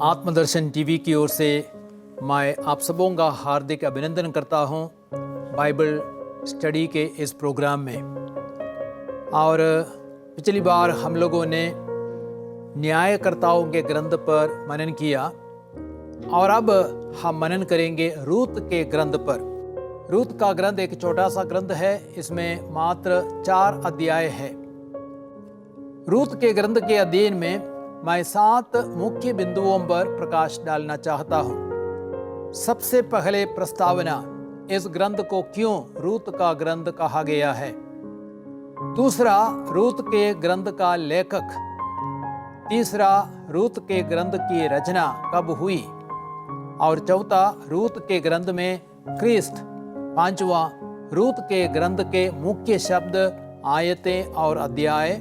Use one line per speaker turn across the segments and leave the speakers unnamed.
आत्मदर्शन TV की ओर से मैं आप सबों का हार्दिक अभिनंदन करता हूं बाइबल स्टडी के इस प्रोग्राम में। और पिछली बार हम लोगों ने न्यायकर्ताओं के ग्रंथ पर मनन किया और अब हम मनन करेंगे रूत के ग्रंथ पर। रूत का ग्रंथ एक छोटा सा ग्रंथ है, इसमें मात्र 4 अध्याय है। रूत के ग्रंथ के अध्ययन में मैं 7 मुख्य बिंदुओं पर प्रकाश डालना चाहता हूं। सबसे पहले प्रस्तावना, इस ग्रंथ को क्यों रूत का ग्रंथ कहा गया है। दूसरा, रूत के ग्रंथ का लेखक। तीसरा, रूत के ग्रंथ की रचना कब हुई। और चौथा, रूत के ग्रंथ में क्रिस्त। पांचवा, रूत के ग्रंथ के मुख्य शब्द, आयतें और अध्याय।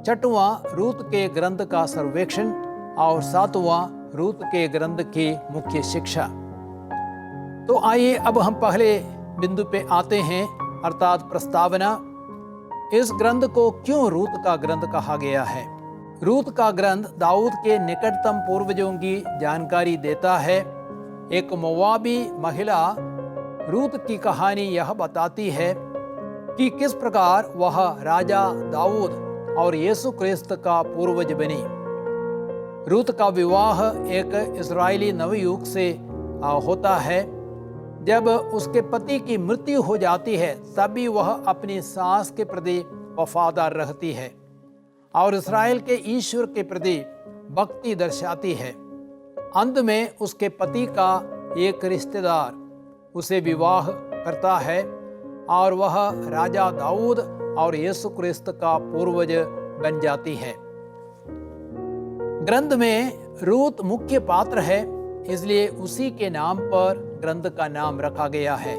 छठवां, रूत के ग्रंथ का सर्वेक्षण। और सातवां, रूत के ग्रंथ की मुख्य शिक्षा। तो आइए अब हम पहले बिंदु पे आते हैं, अर्थात प्रस्तावना। इस ग्रंथ को क्यों रूत का ग्रंथ कहा गया है। रूत का ग्रंथ दाऊद के निकटतम पूर्वजों की जानकारी देता है। एक मोआबी महिला रूत की कहानी यह बताती है कि किस प्रकार वह राजा दाऊद और यीशु क्रिस्त का पूर्वज बनी। रूत का विवाह एक इस्राएली नवयुवक से होता है। जब उसके पति की मृत्यु हो जाती है तभी वह अपनी सास के प्रति वफादार रहती है और इस्राएल के ईश्वर के प्रति भक्ति दर्शाती है। अंत में उसके पति का एक रिश्तेदार उसे विवाह करता है और वह राजा दाऊद और यीशु क्रिस्त का पूर्वज बन जाती है। ग्रंथ में रूत मुख्य पात्र है, इसलिए उसी के नाम पर ग्रंथ का नाम रखा गया है।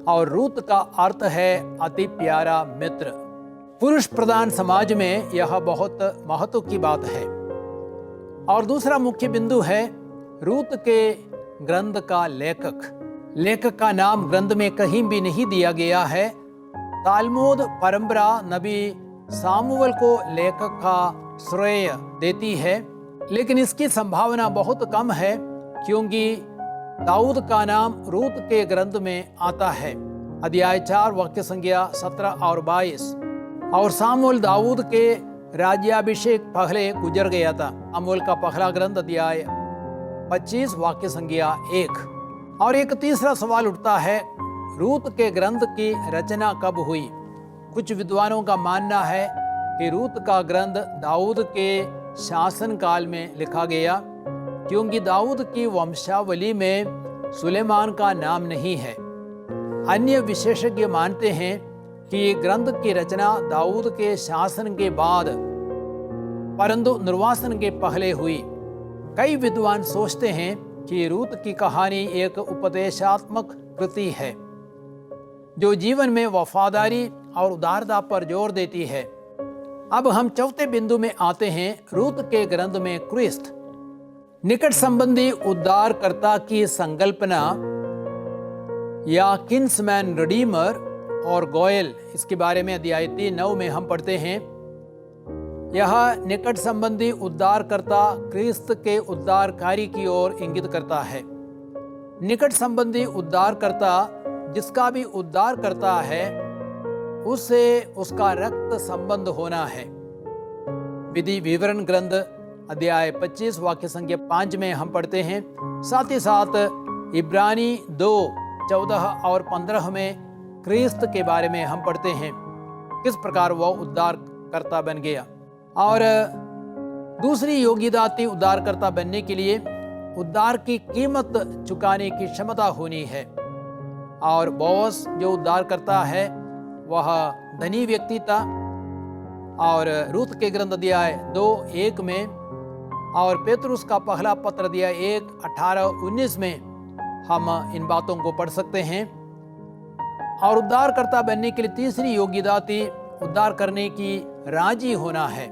और रूत का अर्थ है अति प्यारा मित्र। पुरुष प्रधान समाज में यह बहुत महत्व की बात है। और दूसरा मुख्य बिंदु है रूत के ग्रंथ का लेखक। लेखक का नाम ग्रंथ में कहीं भी नहीं दिया गया है। तालमुद परंपरा नबी सामुएल को लेखक का श्रेय देती है, लेकिन इसकी संभावना बहुत कम है क्योंकि दाऊद का नाम रूत के ग्रंथ में आता है। अध्याय 4 वाक्य संख्या 17 और 22। और सामुएल दाऊद के राज्याभिषेक पहले गुजर गया था। सामुएल का पहला ग्रंथ अध्याय 25 वाक्य संख्या 1। और एक तीसरा सवाल उठता है, रूत के ग्रंथ की रचना कब हुई। कुछ विद्वानों का मानना है कि रूत का ग्रंथ दाऊद के शासन काल में लिखा गया, क्योंकि दाऊद की वंशावली में सुलेमान का नाम नहीं है। अन्य विशेषज्ञ मानते हैं कि ग्रंथ की रचना दाऊद के शासन के बाद परंतु निर्वासन के पहले हुई। कई विद्वान सोचते हैं कि रूत की कहानी एक उपदेशात्मक कृति है जो जीवन में वफादारी और उदारता पर जोर देती है। अब हम चौथे बिंदु में आते हैं। रूत के ग्रंथ में क्रिस्त, निकट संबंधी उद्धारकर्ता की संकल्पना या किन्समैन रिडीमर और गोयल, इसके बारे में अध्याय 3:9 में हम पढ़ते हैं। यह निकट संबंधी उद्धारकर्ता क्रिस्त के उद्धार कार्य की ओर इंगित करता है। निकट संबंधी उद्धारकर्ता जिसका भी उद्धार करता है उससे उसका रक्त संबंध होना है। विधि विवरण ग्रंथ अध्याय 25 वाक्य संख्या 5 में हम पढ़ते हैं। साथ ही साथ इब्रानी 2:14 और 15 में क्रिस्त के बारे में हम पढ़ते हैं, किस प्रकार वह उद्धार करता बन गया। और दूसरी योग्यता थी उद्धारकर्ता बनने के लिए उद्धार की कीमत चुकाने की क्षमता होनी है। और बोअज जो उद्धार करता है वह धनी व्यक्ति था। और रूत के ग्रंथ अध्याय 2:1 में और पेतरुस का पहला पत्र अध्याय 1:18-19 में हम इन बातों को पढ़ सकते हैं। और उद्धारकर्ता बनने के लिए तीसरी योग्यता थी उद्धार करने की राजी होना है।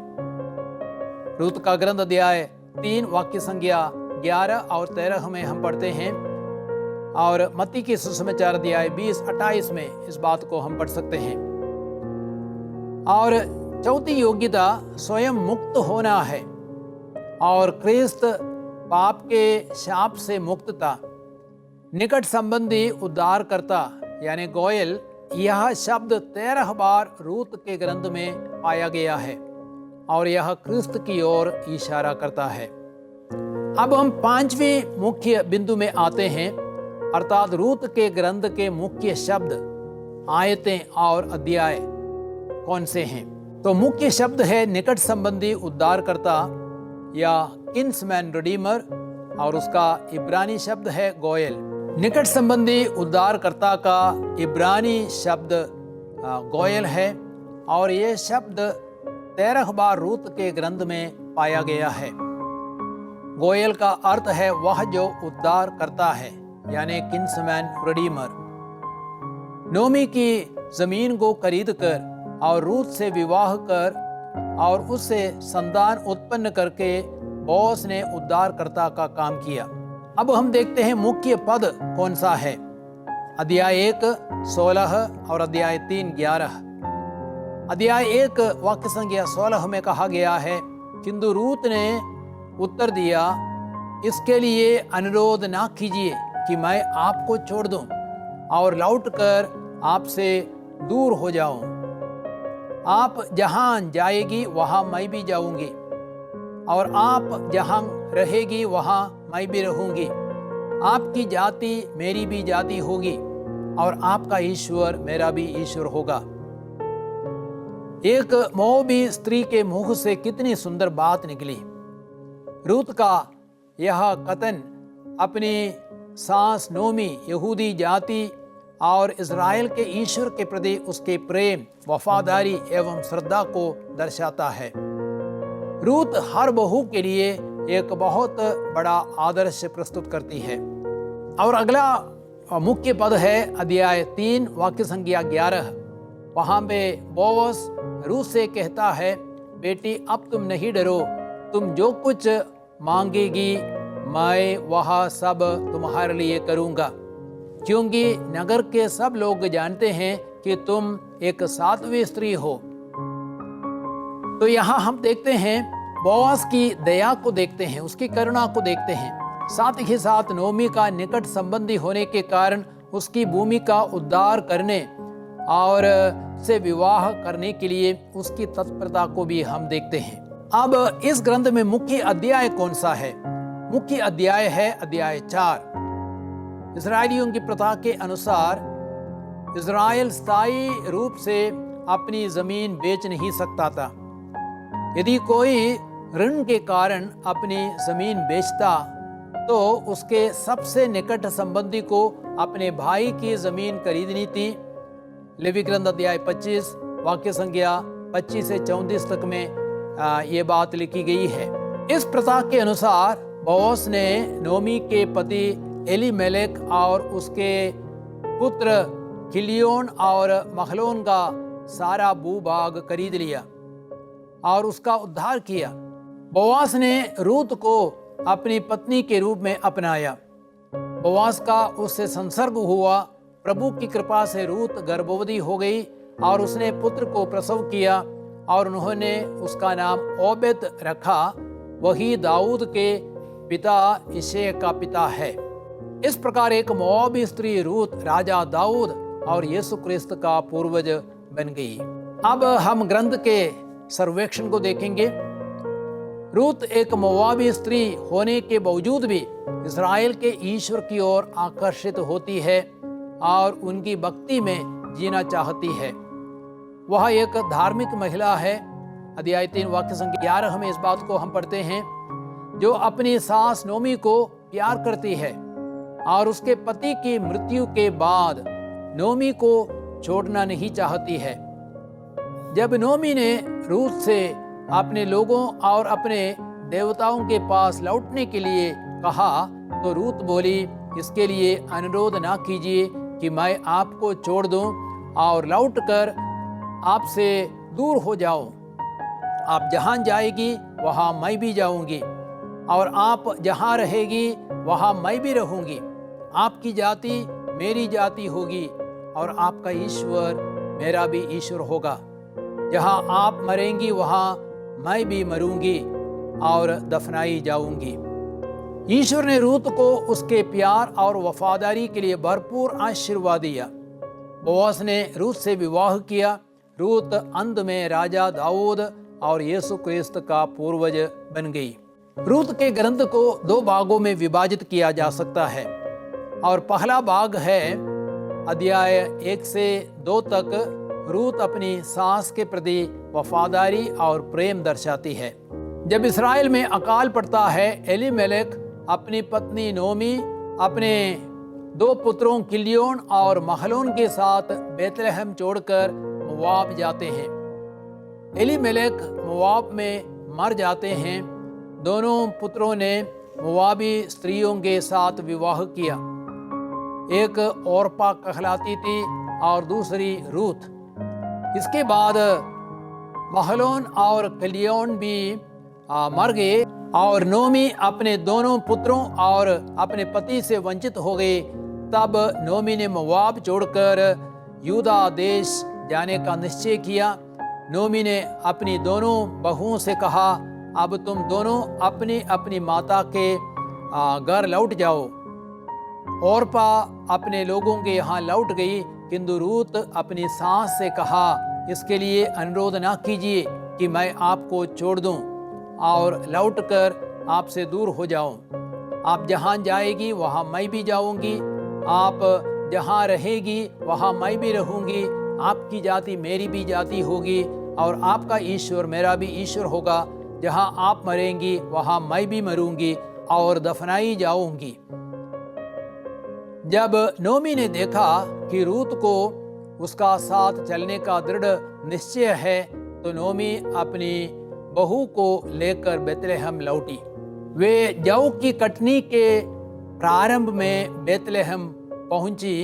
रूत का ग्रंथ अध्याय 3 वाक्य संख्या 11 और 13 में हम पढ़ते हैं। और मत्ती के सुसमाचार अध्याय 20:28 में इस बात को हम पढ़ सकते हैं। और चौथी योग्यता स्वयं मुक्त होना है और क्रिस्त पाप के शाप से मुक्त था। निकट संबंधी उद्धारकर्ता यानी गोयल, यह शब्द 13 बार रूत के ग्रंथ में पाया गया है और यह क्रिस्त की ओर इशारा करता है। अब हम 5वें मुख्य बिंदु में आते हैं, अर्थात रूत के ग्रंथ के मुख्य शब्द, आयतें और अध्याय कौन से हैं। तो मुख्य शब्द है निकट संबंधी उद्धारकर्ता या किन्समैन रिडीमर, और उसका इब्रानी शब्द है गोयल। निकट संबंधी उद्धारकर्ता का इब्रानी शब्द गोयल है और ये शब्द 13 बार रूत के ग्रंथ में पाया गया है। गोयल का अर्थ है वह जो उद्धार करता है, यानी किन्समैन रिडीमर। नोमी की जमीन को खरीद कर और रूत से विवाह कर और उससे संतान उत्पन्न करके बोअज ने उद्धारकर्ता का काम किया। अब हम देखते हैं मुख्य पद कौन सा है। अध्याय 1 16 और अध्याय 3 11। अध्याय 1 वाक्य संख्या 16 में कहा गया है, किंतु रूत ने उत्तर दिया, इसके लिए अनुरोध ना कीजिए कि मैं आपको छोड़ दूं और लौटकर आपसे दूर हो जाऊं। आप जहां जाएगी वहां मैं भी जाऊंगी और आप जहां रहेगी वहां मैं भी रहूंगी। आपकी जाति मेरी भी जाति होगी और आपका ईश्वर मेरा भी ईश्वर होगा। एक मोआबी स्त्री के मुंह से कितनी सुंदर बात निकली। रूत का यह कथन अपनी सास नोमी, यहूदी जाति और इज़राइल के ईश्वर के प्रति उसके प्रेम, वफादारी एवं श्रद्धा को दर्शाता है। रूत हर बहू के लिए एक बहुत बड़ा आदर्श प्रस्तुत करती है। और अगला मुख्य पद है अध्याय 3 वाक्य संख्या 11। वहां पे बोअज रूत से कहता है, बेटी अब तुम नहीं डरो, तुम जो कुछ मांगेगी मैं वह सब तुम्हारे लिए करूंगा, क्योंकि नगर के सब लोग जानते हैं कि तुम एक साध्वी स्त्री हो। तो यहाँ हम देखते हैं बोअज की दया को देखते हैं, उसकी करुणा को देखते हैं। साथ ही साथ नोमी का निकट संबंधी होने के कारण उसकी भूमि का उद्धार करने और से विवाह करने के लिए उसकी तत्परता को भी हम देखते हैं। अब इस ग्रंथ में मुख्य अध्याय कौन सा है? मुख्य अध्याय है अध्याय 4। इस्राएलियों की प्रथा के अनुसार इज़राइल स्थायी रूप से अपनी जमीन बेच नहीं सकता था। यदि कोई ऋण के कारण अपनी जमीन बेचता तो उसके सबसे निकट संबंधी को अपने भाई की जमीन खरीदनी थी। लेवी ग्रंथ अध्याय 25 वाक्य संख्या 25 से 34 तक में ये बात लिखी गई है। इस प्रथा के अनुसार बोअज ने नोमी के पति एलीमेलेक और उसके पुत्र किलियोन और महलोन का सारा भूभाग खरीद लिया और उसका उद्धार किया। बोअज ने रूत को अपनी पत्नी के रूप में अपनाया। बोअज का उससे संसर्ग हुआ। प्रभु की कृपा से रूत गर्भवती हो गई और उसने पुत्र को प्रसव किया और उन्होंने उसका नाम ओबेद रखा। वही दाऊद के पिता इशै का पिता है। इस प्रकार एक मोआबी स्त्री रूत राजा दाऊद और यीशु क्रिस्त का पूर्वज बन गई। अब हम ग्रंथ के सर्वेक्षण को देखेंगे। रूत एक मोआबी स्त्री होने के बावजूद भी इज़राइल के ईश्वर की ओर आकर्षित होती है और उनकी भक्ति में जीना चाहती है। वह एक धार्मिक महिला है। अध्याय 3 वाक्य संख्या 11 में इस बात को हम पढ़ते हैं, जो अपनी सास नोमी को प्यार करती है और उसके पति की मृत्यु के बाद नोमी को छोड़ना नहीं चाहती है। जब नोमी ने रूत से अपने लोगों और अपने देवताओं के पास लौटने के लिए कहा तो रूत बोली, इसके लिए अनुरोध ना कीजिए कि मैं आपको छोड़ दूं और लौटकर आपसे दूर हो जाऊं। आप जहां जाएगी वहां मैं भी जाऊंगी और आप जहां रहेगी वहां मैं भी रहूंगी। आपकी जाति मेरी जाति होगी और आपका ईश्वर मेरा भी ईश्वर होगा। जहां आप मरेंगी वहां मैं भी मरूंगी और दफनाई जाऊंगी। ईश्वर ने रूत को उसके प्यार और वफादारी के लिए भरपूर आशीर्वाद दिया। बोअज ने रूत से विवाह किया। रूत अंत में राजा दाऊद और यीशु क्रिस्त का पूर्वज बन गई। रूत के ग्रंथ को 2 भागों में विभाजित किया जा सकता है और पहला भाग है अध्याय 1 से 2 तक। रूत अपनी सास के प्रति वफादारी और प्रेम दर्शाती है। जब इस्राएल में अकाल पड़ता है, एलीमेलेक अपनी पत्नी नोमी अपने 2 पुत्रों किलियोन और महलोन के साथ बेतलहम छोड़कर मोआब जाते हैं। एलीमेलेक मोआब में मर जाते हैं। दोनों पुत्रों ने मोआबी स्त्रियों के साथ विवाह किया। एक ओरपा कहलाती थी और दूसरी रूत। इसके बाद महलोन और किलियोन भी मर गए और नोमी अपने दोनों पुत्रों और अपने पति से वंचित हो गए। तब नोमी ने मोआब छोड़कर यूदा देश जाने का निश्चय किया। नोमी ने अपनी दोनों बहुओं से कहा, अब तुम दोनों अपनी अपनी माता के घर लौट जाओ। ओरपा अपने लोगों के यहाँ लौट गई, किंतु रूत अपनी सास से कहा, इसके लिए अनुरोध ना कीजिए कि मैं आपको छोड़ दूं और लौटकर आपसे दूर हो जाऊं। आप जहाँ जाएगी वहाँ मैं भी जाऊंगी, आप जहाँ रहेगी वहाँ मैं भी रहूंगी। आपकी जाति मेरी भी जाति होगी और आपका ईश्वर मेरा भी ईश्वर होगा। जहाँ आप मरेंगी वहाँ मैं भी मरूंगी और दफनाई जाऊंगी। जब नोमी ने देखा कि रूत को उसका साथ चलने का दृढ़ निश्चय है, तो नोमी अपनी बहू को लेकर बेतलहम लौटी। वे जौ की कटनी के प्रारंभ में बेतलहम पहुंची।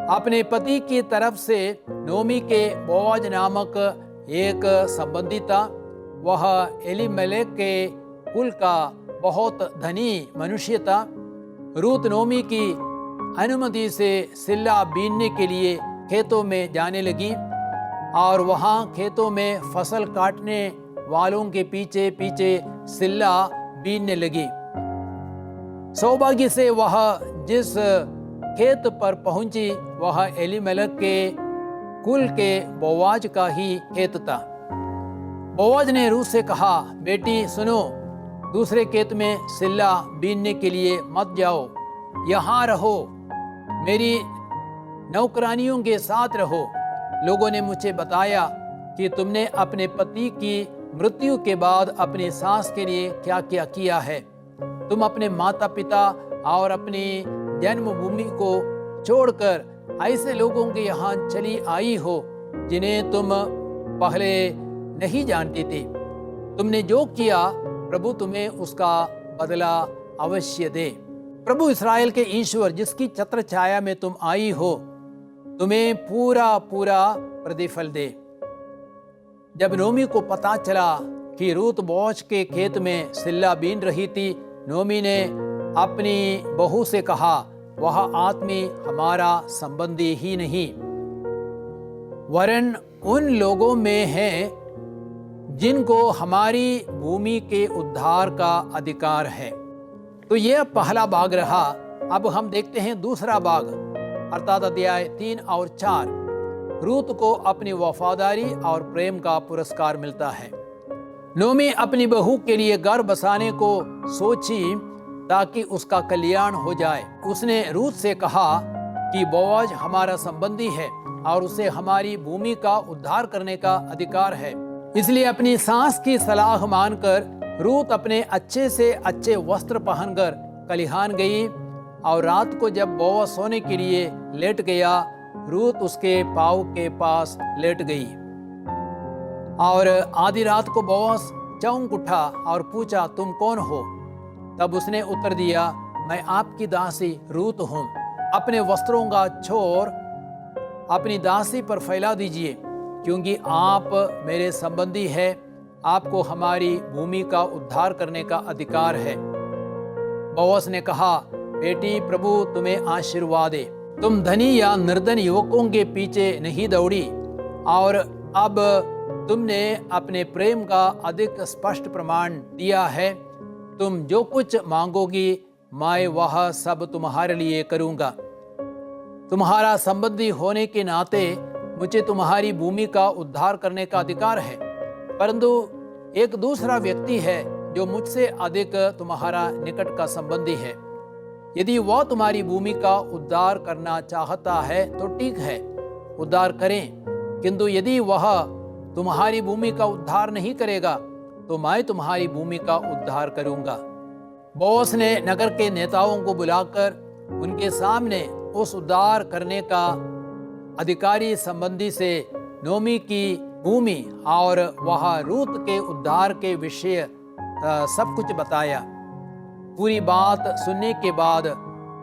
अपने पति की तरफ से नोमी के बोअज नामक एक संबंधी था। वह एलीमेलेक के कुल का बहुत धनी मनुष्य था। रूत नोमी की अनुमति से सिल्ला बीनने के लिए खेतों में जाने लगी और वहाँ खेतों में फसल काटने वालों के पीछे पीछे सिल्ला बीनने लगी। सौभाग्य से वह जिस खेत पर पहुंची वह एलीमेलेक के कुल के बोअज का ही खेत था। बोअज ने रूत से कहा, बेटी सुनो, दूसरे खेत में सिल्ला बीनने के लिए मत जाओ, यहाँ रहो, मेरी नौकरानियों के साथ रहो। लोगों ने मुझे बताया कि तुमने अपने पति की मृत्यु के बाद अपनी सास के लिए क्या क्या किया है। तुम अपने माता पिता और अपनी जन्मभूमि को छोड़कर ऐसे लोगों के यहाँ चली आई हो जिन्हें तुम पहले नहीं जानती थी। तुमने जो किया प्रभु तुम्हें उसका बदला अवश्य दे। प्रभु इस्राएल के ईश्वर जिसकी छत्र छाया में तुम आई हो तुम्हें पूरा पूरा प्रतिफल दे। जब नोमी को पता चला कि रूत बोअज के खेत में सिल्ला बीन रही थी, नोमी ने अपनी बहू से कहा, वह आदमी हमारा संबंधी ही नहीं वरन उन लोगों में है जिनको हमारी भूमि के उद्धार का अधिकार है। तो यह पहला भाग रहा। अब हम देखते हैं दूसरा भाग, अर्थात अध्याय 3 और 4। रूत को अपनी वफादारी और प्रेम का पुरस्कार मिलता है। नोमी अपनी बहू के लिए घर बसाने को सोची ताकि उसका कल्याण हो जाए। उसने रूत से कहा कि बोअज हमारा संबंधी है और उसे हमारी भूमि का उद्धार करने का अधिकार है। इसलिए अपनी सास की सलाह मानकर रूत अपने अच्छे से अच्छे वस्त्र पहनकर कलिहान गई और रात को जब बोअज सोने के लिए लेट गया, रूत उसके पाँव के पास लेट गई। और आधी रात को बोअज चौंक उठा और पूछा, तुम कौन हो? तब उसने उत्तर दिया, मैं आपकी दासी रूत हूँ। अपने वस्त्रों का छोर अपनी दासी पर फैला दीजिए, क्योंकि आप मेरे संबंधी हैं। आपको हमारी भूमि का उद्धार करने का अधिकार है। बोअज ने कहा, बेटी प्रभु तुम्हें आशीर्वाद दे। तुम धनी या निर्धन युवकों के पीछे नहीं दौड़ी और अब तुमने अपने प्रेम का अधिक स्पष्ट प्रमाण दिया है। तुम जो कुछ मांगोगी मैं वह सब तुम्हारे लिए करूंगा। तुम्हारा संबंधी होने के नाते मुझे तुम्हारी भूमि का उद्धार करने का अधिकार है, परंतु एक दूसरा व्यक्ति है जो मुझसे अधिक तुम्हारा निकट का संबंधी है। यदि वह तुम्हारी भूमि का उद्धार करना चाहता है तो ठीक है, उद्धार करें, किंतु यदि वह तुम्हारी भूमि का उद्धार नहीं करेगा तो मैं तुम्हारी भूमि का उद्धार करूंगा। बोअज ने नगर के नेताओं को बुलाकर उनके सामने उस उद्धार करने का अधिकारी संबंधी से नोमी की भूमि और वह रूत के उद्धार के विषय सब कुछ बताया। पूरी बात सुनने के बाद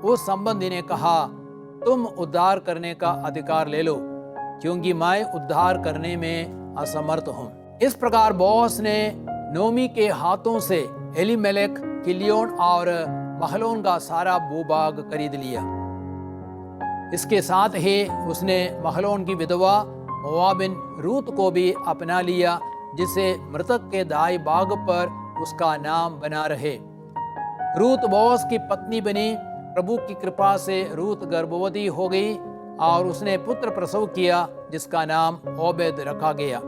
उस संबंधी ने कहा, तुम उद्धार करने का अधिकार ले लो, क्योंकि मैं उद्धार करने में असमर्थ हूँ। इस प्रकार बोअज ने नोमी के हाथों से एलीमेलेक, किलियोन और महलोन का सारा भूभाग खरीद लिया। इसके साथ ही उसने महलोन की विधवा मोआबिन रूत को भी अपना लिया, जिसे मृतक के दाई बाग पर उसका नाम बना रहे। रूत बोअज की पत्नी बनी। प्रभु की कृपा से रूत गर्भवती हो गई और उसने पुत्र प्रसव किया, जिसका नाम ओबेद रखा गया।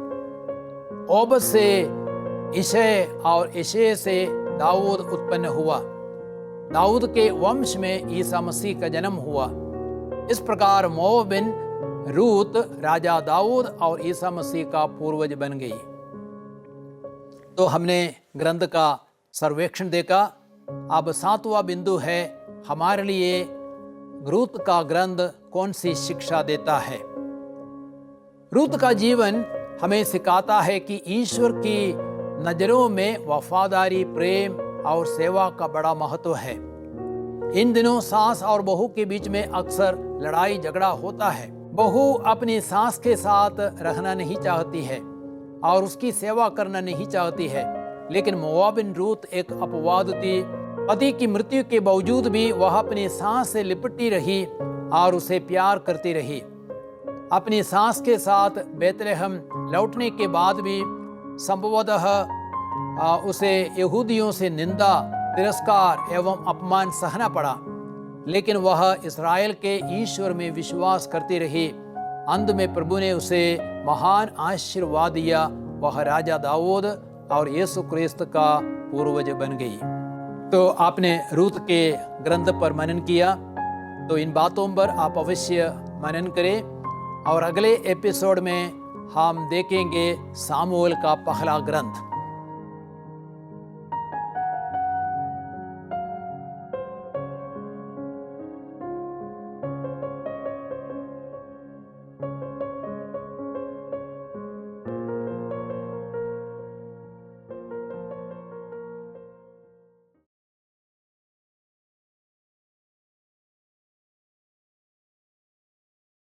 ओबेद से इशै और इशै से दाऊद उत्पन्न हुआ। दाऊद के वंश में ईसा मसीह का जन्म हुआ। इस प्रकार मोआबिन रूत राजा दाऊद और ईसा मसीह का पूर्वज बन गई। तो हमने ग्रंथ का सर्वेक्षण देखा। अब 7वां बिंदु है, हमारे लिए रूत का ग्रंथ कौन सी शिक्षा देता है। रूत का जीवन हमें सिखाता है कि ईश्वर की नजरों में वफादारी, प्रेम और सेवा का बड़ा महत्व है। इन दिनों सास और बहू के बीच में अक्सर लड़ाई झगड़ा होता है। बहू अपनी सास के साथ रहना नहीं चाहती है और उसकी सेवा करना नहीं चाहती है, लेकिन मोआबिन रूत एक अपवाद थी। पति की मृत्यु के बावजूद भी वह अपनी सास से लिपटी रही और उसे प्यार करती रही। अपनी सास के साथ बेतलेहम लौटने के बाद भी संभवतः उसे यहूदियों से निंदा, तिरस्कार एवं अपमान सहना पड़ा, लेकिन वह इस्राएल के ईश्वर में विश्वास करती रही। अंत में प्रभु ने उसे महान आशीर्वाद दिया। वह राजा दाऊद और यीशु क्रिस्त का पूर्वज बन गई। तो आपने रूत के ग्रंथ पर मनन किया, तो इन बातों पर आप अवश्य मनन करें। और अगले एपिसोड में हम देखेंगे सामुएल का पहला ग्रंथ।